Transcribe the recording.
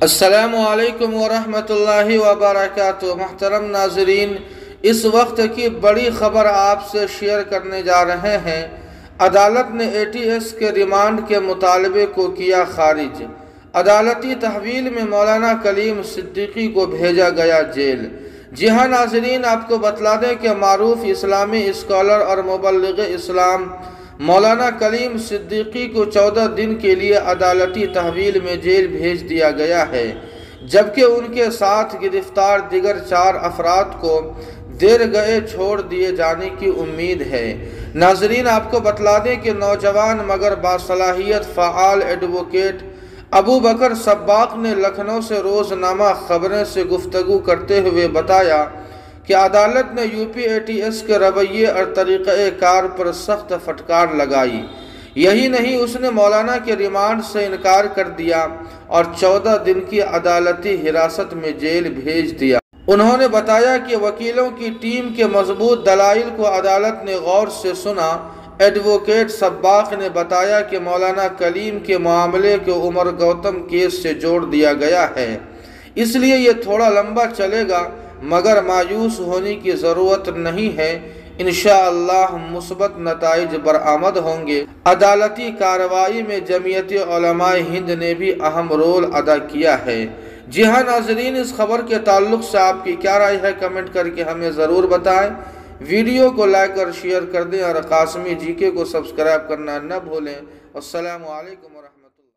السلام علیکم ورحمۃ اللہ وبرکاتہ۔ محترم ناظرین، اس وقت کی بڑی خبر آپ سے شیئر کرنے جا رہے ہیں۔ عدالت نے اے ٹی ایس کے ریمانڈ کے مطالبے کو کیا خارج۔ عدالتی تحویل میں مولانا کلیم صدیقی کو بھیجا گیا جیل۔ جی ہاں ناظرین، آپ کو بتلا دیں کہ معروف اسلامی اسکالر اور مبلغ اسلام مولانا کلیم صدیقی کو 14 دن کے لیے عدالتی تحویل میں جیل بھیج دیا گیا ہے، جبکہ ان کے ساتھ گرفتار دیگر 4 افراد کو دیر گئے چھوڑ دیے جانے کی امید ہے۔ ناظرین، آپ کو بتلا دیں کہ نوجوان مگر باصلاحیت فعال ایڈوکیٹ ابو بکر سباق نے لکھنؤ سے روزنامہ خبریں سے گفتگو کرتے ہوئے بتایا کہ عدالت نے U P A T S کے رویے اور طریقہ کار پر سخت پھٹکار لگائی۔ یہی نہیں، اس نے مولانا کے ریمانڈ سے انکار کر دیا اور 14 دن کی عدالتی حراست میں جیل بھیج دیا۔ انہوں نے بتایا کہ وکیلوں کی ٹیم کے مضبوط دلائل کو عدالت نے غور سے سنا۔ ایڈوکیٹ سباق نے بتایا کہ مولانا کلیم کے معاملے کو عمر گوتم کیس سے جوڑ دیا گیا ہے، اس لیے یہ تھوڑا لمبا چلے گا، مگر مایوس ہونے کی ضرورت نہیں ہے۔ انشاءاللہ مثبت نتائج برآمد ہوں گے۔ عدالتی کارروائی میں جمعیت علماء ہند نے بھی اہم رول ادا کیا ہے۔ جی ہاں ناظرین، اس خبر کے تعلق سے آپ کی کیا رائے ہے، کمنٹ کر کے ہمیں ضرور بتائیں۔ ویڈیو کو لائک اور شیئر کر دیں اور قاسمی جی کے کو سبسکرائب کرنا نہ بھولیں۔ السلام علیکم ورحمۃ اللہ۔